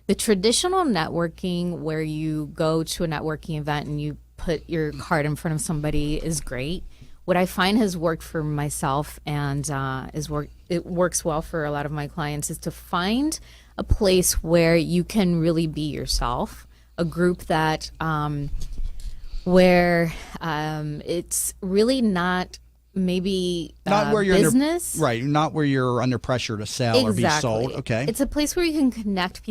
S21: The traditional networking where you go to a networking event and you put your card in front of somebody is great. What I find has worked for myself and it works well for a lot of my clients is to find a place where you can really be yourself, a group that where it's really not maybe
S3: not where you're
S21: business,
S3: right? Not where you're under pressure to sell or be sold. Okay,
S21: it's a place where you can connect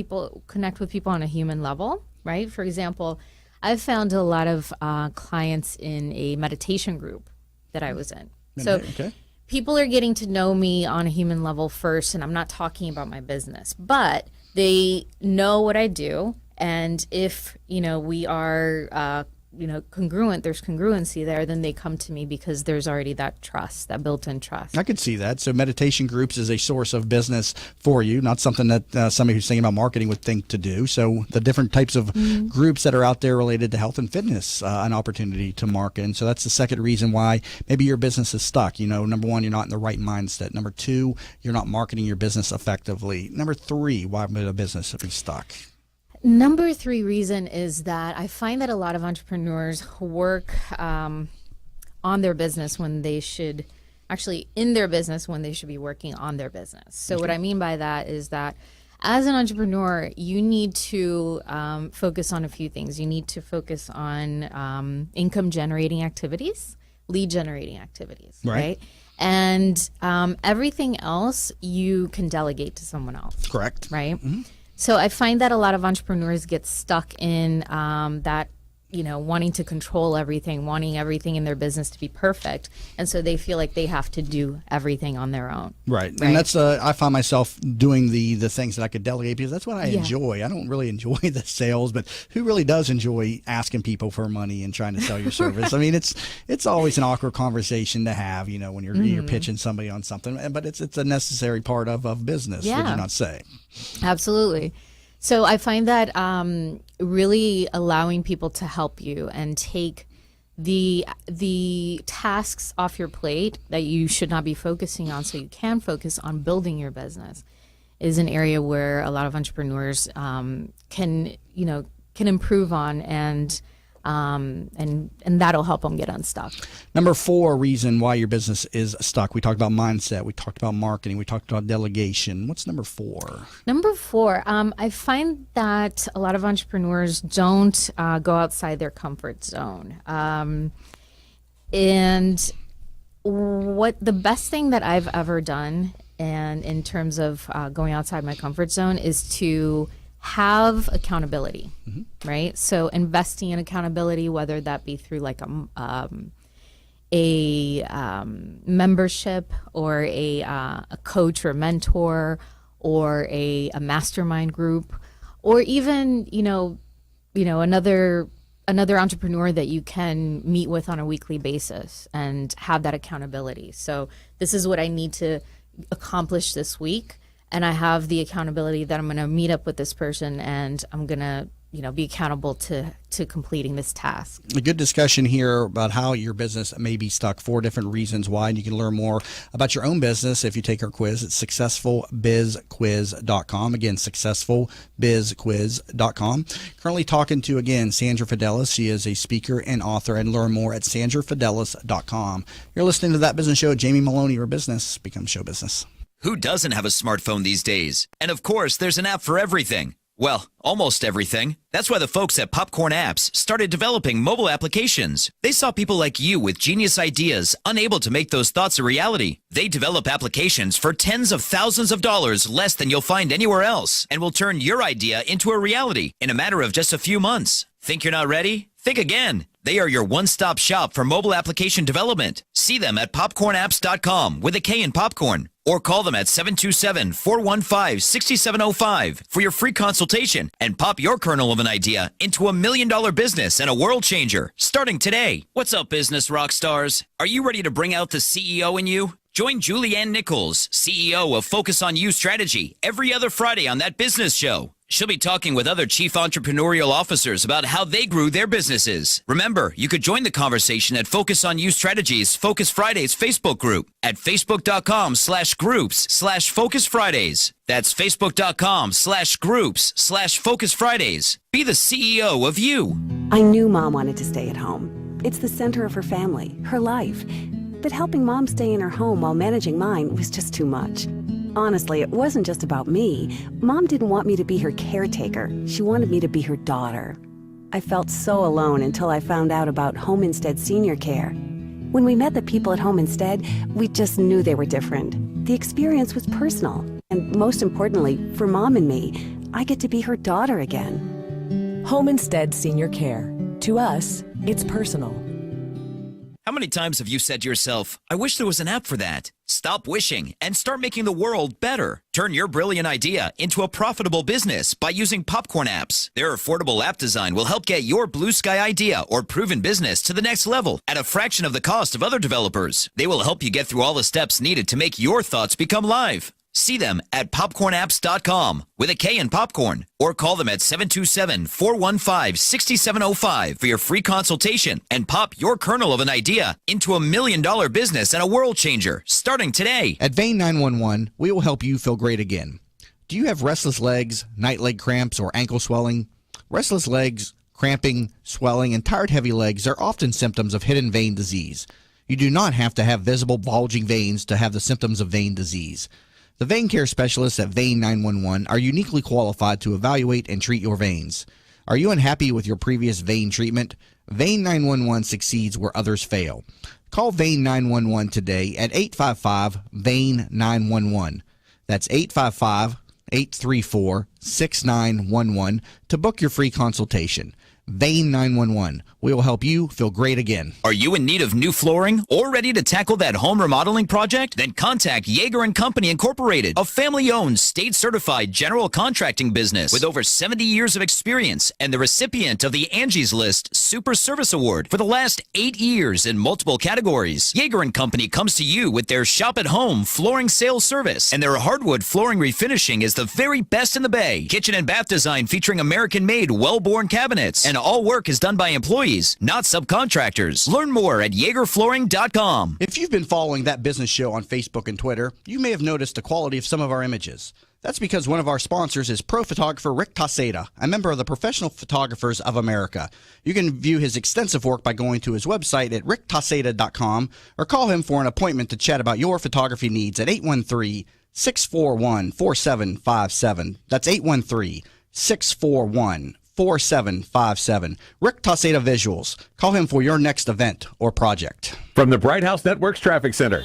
S21: with people on a human level, right? For example, I've found a lot of clients in a meditation group that I was in. So people are getting to know me on a human level first, and I'm not talking about my business, but they know what I do, and if we are congruent, there's congruency there, then they come to me because there's already that trust, that built-in trust.
S3: I could see that. So meditation groups is a source of business for you, not something that somebody who's thinking about marketing would think to do. So the different types of groups that are out there related to health and fitness, an opportunity to market. And so that's the second reason why maybe your business is stuck. Number one, you're not in the right mindset. Number two, you're not marketing your business effectively. Number three, why would a business be stuck?
S21: Number three reason is that I find that a lot of entrepreneurs work on their business when they should actually in their business when they should be working on their business. So what I mean by that is that as an entrepreneur, you need to focus on a few things. You need to focus on income generating activities, lead generating activities, right? And everything else you can delegate to someone else.
S3: Correct.
S21: Right? So I find that a lot of entrepreneurs get stuck in that, wanting to control everything, wanting everything in their business to be perfect. And so they feel like they have to do everything on their own.
S3: Right. And that's, I find myself doing the things that I could delegate because that's what I enjoy. I don't really enjoy the sales, but who really does enjoy asking people for money and trying to sell your service? I mean, it's always an awkward conversation to have, when you're pitching somebody on something, but it's a necessary part of business, would you not say?
S21: Absolutely. So I find that really allowing people to help you and take the tasks off your plate that you should not be focusing on so you can focus on building your business is an area where a lot of entrepreneurs can improve on and that'll help them get unstuck.
S3: Number 4 reason why your business is stuck. We talked about mindset. We talked about marketing. We talked about delegation. What's number 4?
S21: Number 4, I find that a lot of entrepreneurs don't go outside their comfort zone. And what the best thing that I've ever done, and in terms of going outside my comfort zone, is to have accountability, right? So investing in accountability, whether that be through like a membership or a coach or mentor or a mastermind group, or even another entrepreneur that you can meet with on a weekly basis and have that accountability. So this is what I need to accomplish this week, and I have the accountability that I'm going to meet up with this person and I'm going to be accountable to completing this task.
S3: A good discussion here about how your business may be stuck, 4 different reasons why, and you can learn more about your own business if you take our quiz at successfulbizquiz.com. Again, successfulbizquiz.com. Currently talking to, again, Sandra Fidelis. She is a speaker and author, and learn more at sandrafidelis.com. You're listening to That Business Show. Jamie Maloney, your business becomes show business.
S2: Who doesn't have a smartphone these days? And of course, there's an app for everything. Well, almost everything. That's why the folks at Popcorn Apps started developing mobile applications. They saw people like you with genius ideas, unable to make those thoughts a reality. They develop applications for tens of thousands of dollars less than you'll find anywhere else, and will turn your idea into a reality in a matter of just a few months. Think you're not ready? Think again. They are your one-stop shop for mobile application development. See them at popcornapps.com with a K in popcorn, or call them at 727-415-6705 for your free consultation and pop your kernel of an idea into $1 million business and a world changer starting today. What's up, business rock stars? Are you ready to bring out the CEO in you? Join Julianne Nichols, CEO of Focus on You Strategy, every other Friday on That Business Show. She'll be talking with other chief entrepreneurial officers about how they grew their businesses. Remember, you could join the conversation at Focus on You Strategies Focus Fridays Facebook group at facebook.com/groups/Focus Fridays. That's facebook.com/groups/Focus Fridays. Be the CEO of you.
S1: I knew Mom wanted to stay at home. It's the center of her family, her life. But helping Mom stay in her home while managing mine was just too much. Honestly, it wasn't just about me. Mom didn't want me to be her caretaker. She wanted me to be her daughter. I felt so alone until I found out about Home Instead Senior Care. When we met the people at Home Instead, we just knew they were different. The experience was personal. And most importantly, for Mom and me, I get to be her daughter again.
S22: Home Instead Senior Care. To us, it's personal.
S2: How many times have you said to yourself, I wish there was an app for that? Stop wishing and start making the world better. Turn your brilliant idea into a profitable business by using Popcorn Apps. Their affordable app design will help get your blue sky idea or proven business to the next level at a fraction of the cost of other developers. They will help you get through all the steps needed to make your thoughts become live. See them at popcornapps.com with a K in popcorn, or call them at 727-415-6705 for your free consultation and pop your kernel of an idea into $1 million business and a world changer starting today.
S3: At Vein 911, we will help you feel great again. Do you have restless legs, night leg cramps, or ankle swelling? Restless legs, cramping, swelling, and tired heavy legs are often symptoms of hidden vein disease. You do not have to have visible bulging veins to have the symptoms of vein disease. The vein care specialists at Vein 911 are uniquely qualified to evaluate and treat your veins. Are you unhappy with your previous vein treatment? Vein 911 succeeds where others fail. Call Vein 911 today at 855-VEIN-911. That's 855-834-6911 to book your free consultation. Vein 911. We will help you feel great again.
S2: Are you in need of new flooring or ready to tackle that home remodeling project? Then contact Yeager & Company Incorporated, a family-owned, state-certified general contracting business with over 70 years of experience and the recipient of the Angie's List Super Service Award for the last 8 years in multiple categories. Yeager & Company comes to you with their shop-at-home flooring sales service, and their hardwood flooring refinishing is the very best in the Bay. Kitchen and bath design featuring American-made, well-born cabinets, and all work is done by employees, not subcontractors. Learn more at YeagerFlooring.com.
S3: If you've been following That Business Show on Facebook and Twitter, you may have noticed the quality of some of our images. That's because one of our sponsors is pro photographer Rick Taseda, a member of the Professional Photographers of America. You can view his extensive work by going to his website at ricktaseda.com or call him for an appointment to chat about your photography needs at 813-641-4757. That's 813-641-4757. Rick Taseda Visuals. Call him for your next event or project.
S7: From the Bright House Networks Traffic Center.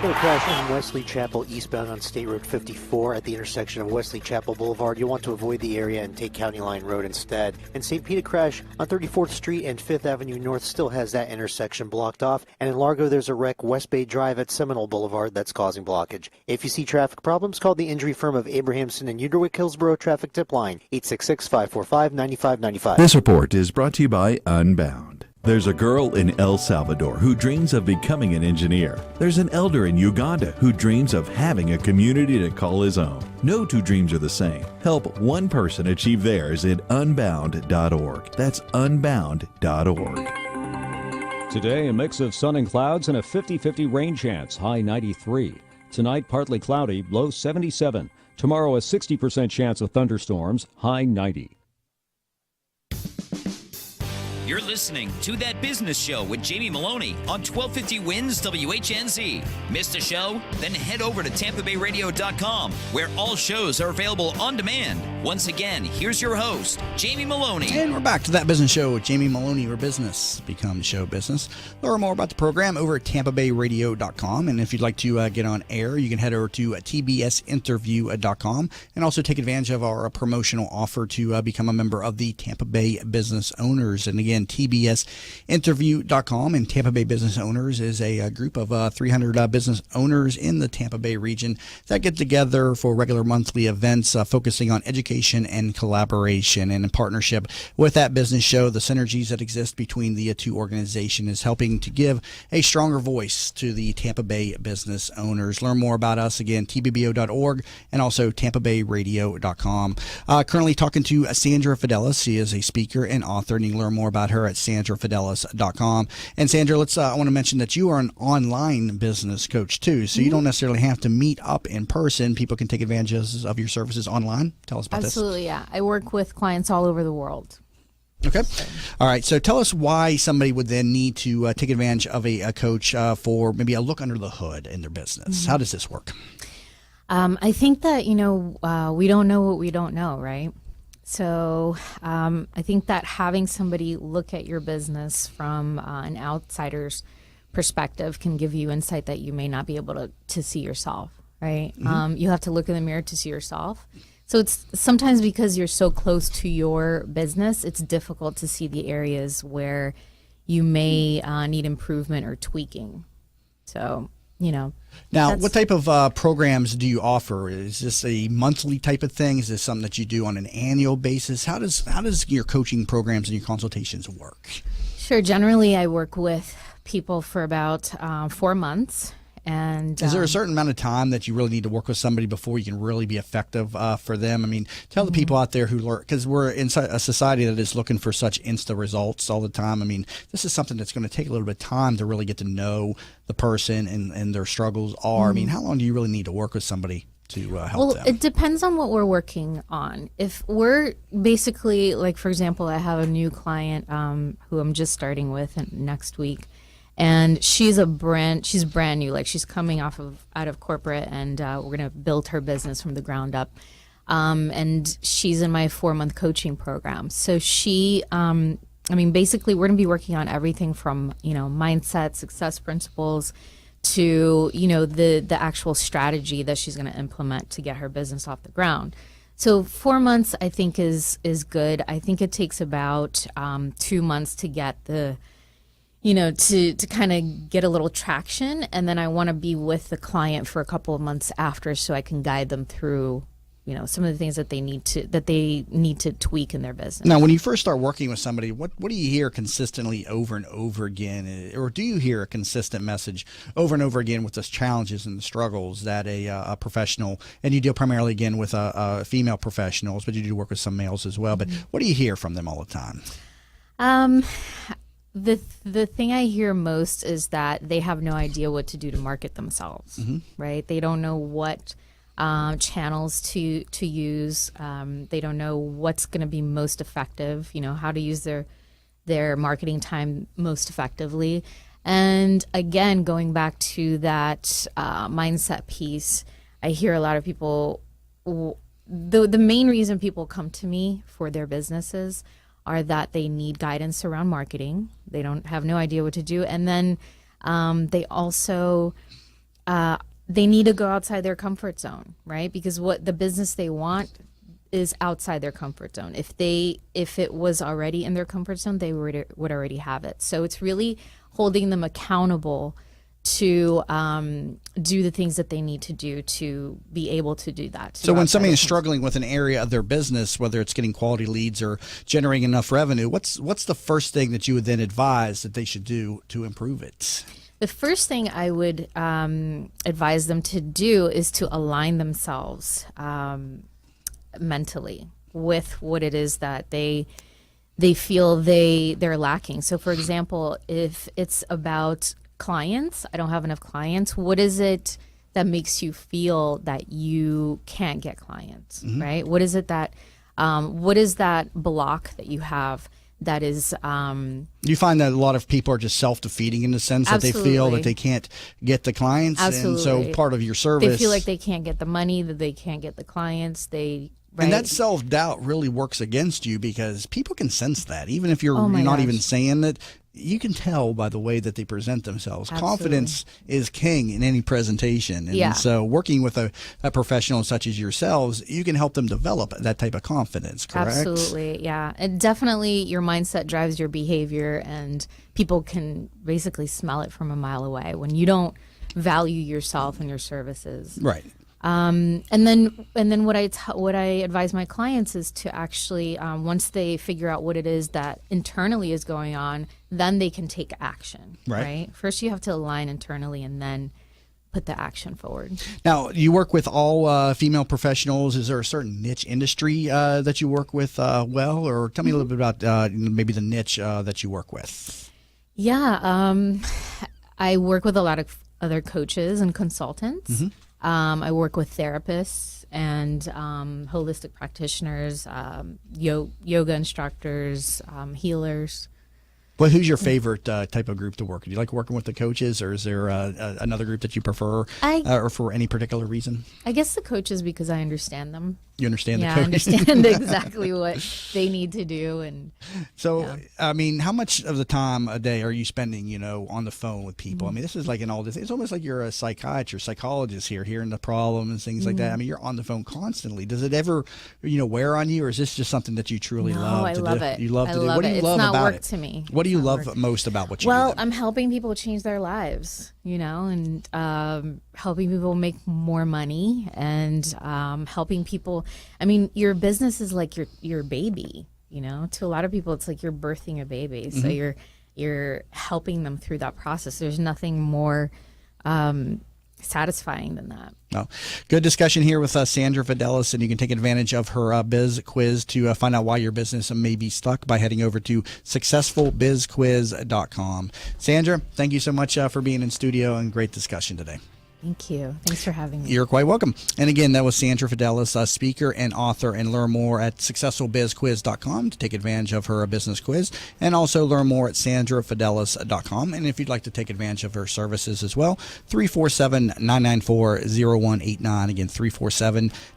S8: Got a crash on Wesley Chapel eastbound on State Road 54 at the intersection of Wesley Chapel Boulevard. You'll want to avoid the area and take County Line Road instead. And St. Pete, a crash on 34th Street and 5th Avenue North still has that intersection blocked off. And in Largo, there's a wreck West Bay Drive at Seminole Boulevard that's causing blockage. If you see traffic problems, call the injury firm of Abrahamson and Uderwick Hillsborough Traffic Tip Line, 866-545-9595.
S5: This report is brought to you by Unbound. There's a girl in El Salvador who dreams of becoming an engineer. There's an elder in Uganda who dreams of having a community to call his own. No two dreams are the same. Help one person achieve theirs at unbound.org. That's unbound.org.
S13: Today, a mix of sun and clouds and a 50-50 rain chance, high 93. Tonight, partly cloudy, low 77. Tomorrow, a 60% chance of thunderstorms, high 90.
S2: You're listening to That Business Show with Jamie Maloney on 1250 Wins WHNZ. Missed a show? Then head over to TampaBayRadio.com, where all shows are available on demand. Once again, here's your host, Jamie Maloney.
S3: And we're back to That Business Show with Jamie Maloney, where business becomes show business. Learn more about the program over at TampaBayRadio.com. And if you'd like to get on air, you can head over to TBSinterview.com and also take advantage of our promotional offer to become a member of the Tampa Bay Business Owners. And again, TBSinterview.com, and Tampa Bay Business Owners is a group of 300 business owners in the Tampa Bay region that get together for regular monthly events focusing on education and collaboration. And in partnership with That Business Show, the synergies that exist between the two organizations is helping to give a stronger voice to the Tampa Bay business owners. Learn more about us, again, tbbo.org and also tampabayradio.com. Currently talking to Sandra Fidelis. She is a speaker and author, and you can learn more about her at sandrafidelis.com. And Sandra, I want to mention that you are an online business coach too, so you don't necessarily have to meet up in person. People can take advantage of your services online. Tell us about
S21: Absolutely, yeah. I work with clients all over the world.
S3: Okay. All right. So tell us why somebody would then need to take advantage of a coach for maybe a look under the hood in their business. How does this work?
S21: I think that, we don't know what we don't know, right? So I think that having somebody look at your business from an outsider's perspective can give you insight that you may not be able to see yourself, right? You have to look in the mirror to see yourself. So it's sometimes because you're so close to your business, it's difficult to see the areas where you may need improvement or tweaking. So,
S3: Now, what type of programs do you offer? Is this a monthly type of thing? Is this something that you do on an annual basis? How does your coaching programs and your consultations work?
S21: Sure. Generally, I work with people for about 4 months. And
S3: is there a certain amount of time that you really need to work with somebody before you can really be effective for them? I mean, tell the people out there who learn, because we're in a society that is looking for such instant results all the time. I mean, this is something that's going to take a little bit of time to really get to know the person and their struggles are. I mean, how long do you really need to work with somebody to help them?
S21: Well, it depends on what we're working on. If we're basically, like, for example, I have a new client who I'm just starting with next week. And she's brand new, like she's coming out of corporate, and we're going to build her business from the ground up. And she's in my 4-month coaching program. So basically we're going to be working on everything from, mindset, success principles to, the actual strategy that she's going to implement to get her business off the ground. So 4 months, I think, is good. I think it takes about 2 months to get to kind of get a little traction. And then I want to be with the client for a couple of months after so I can guide them through, some of the things that they need to tweak in their business.
S3: Now, when you first start working with somebody, what do you hear consistently over and over again? Or do you hear a consistent message over and over again with the challenges and the struggles that a professional, and you deal primarily again with female professionals, but you do work with some males as well. But what do you hear from them all the time?
S21: The thing I hear most is that they have no idea what to do to market themselves, right? They don't know what channels to use. They don't know what's going to be most effective, how to use their marketing time most effectively. And again, going back to that mindset piece, I hear a lot of people, the main reason people come to me for their businesses are that they need guidance around marketing. They don't have no idea what to do. And then they also they need to go outside their comfort zone, right? Because what the business they want is outside their comfort zone. If it was already in their comfort zone, they would already have it. So it's really holding them accountable to do the things that they need to do to be able to do that.
S3: So when somebody is struggling with an area of their business, whether it's getting quality leads or generating enough revenue, what's the first thing that you would then advise that they should do to improve it?
S21: The first thing I would advise them to do is to align themselves mentally with what it is that they feel they're lacking. So for example, if it's about clients, I don't have enough clients, what is it that makes you feel that you can't get clients, right? What is it that what is that block that you have that is
S3: you find that a lot of people are just self-defeating in the sense that they feel that they can't get the clients.
S21: Absolutely.
S3: And so part of your service,
S21: they feel like they can't get the money, that they can't get the clients, right?
S3: And that self-doubt really works against you because people can sense that. Even if you're
S21: Oh my
S3: not
S21: gosh.
S3: even saying it, you can tell by the way that they present themselves.
S21: Absolutely.
S3: Confidence is king in any presentation. And
S21: Yeah.
S3: so working with a professional such as yourselves, you can help them develop that type of confidence, correct?
S21: Absolutely, yeah. And definitely your mindset drives your behavior, and people can basically smell it from a mile away when you don't value yourself and your services.
S3: Right.
S21: And then what I advise my clients is to actually once they figure out what it is that internally is going on, then they can take action. Right. First, you have to align internally, and then put the action forward.
S3: Now, you work with all female professionals. Is there a certain niche industry that you work with well? Or tell me a little bit about maybe the niche that you work with.
S21: Yeah, I work with a lot of other coaches and consultants. I work with therapists and holistic practitioners, yoga instructors, healers.
S3: Well, who's your favorite type of group to work with? Do you like working with the coaches, or is there another group that you prefer, or for any particular reason?
S21: I guess the coaches, because I understand them.
S3: You understand the
S21: Yeah,
S3: coach?
S21: I understand exactly what they need to do. And
S3: so, I mean, how much of the time a day are you spending, on the phone with people? I mean, this is like it's almost like you're a psychiatrist, psychologist here, hearing the problem and things like that. I mean, you're on the phone constantly. Does it ever, wear on you, or is this just something that you truly love to do?
S21: I love it.
S3: You love to do.
S21: Love
S3: What do you
S21: it.
S3: love
S21: It's not
S3: about
S21: work
S3: it?
S21: to me.
S3: What do you love most about what you do?
S21: Well, I'm helping people change their lives, and helping people make more money, and helping people. I mean, your business is like your baby. To a lot of people, it's like you're birthing a baby. So you're helping them through that process. There's nothing more satisfying than that.
S3: No. Good discussion here with Sandra Fidelis, and you can take advantage of her biz quiz to find out why your business may be stuck by heading over to successfulbizquiz.com. Sandra, thank you so much for being in studio, and great discussion today.
S21: Thank you. Thanks for having me.
S3: You're quite welcome. And again, that was Sandra Fidelis, speaker and author, and learn more at successfulbizquiz.com to take advantage of her business quiz, and also learn more at sandrafidelis.com. And if you'd like to take advantage of her services as well, 347-994-0189. Again,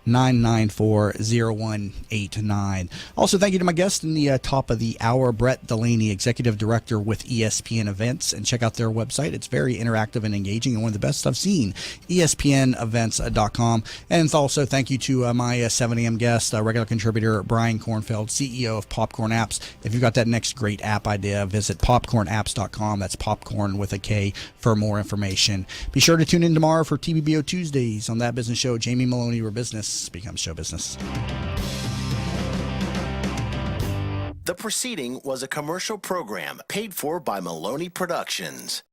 S3: 347-994-0189. Also, thank you to my guest in the top of the hour, Brett Delaney, Executive Director with ESPN Events. And check out their website. It's very interactive and engaging, and one of the best I've seen. ESPNevents.com. And also thank you to my 7 a.m. guest, regular contributor Brian Kornfeld, CEO of Popcorn Apps. If you've got that next great app idea, visit popcornapps.com. That's popcorn with a K for more information. Be sure to tune in tomorrow for TBBO Tuesdays on That Business Show. Jamie Maloney, where business becomes show business.
S6: The preceding was a commercial program paid for by Maloney Productions.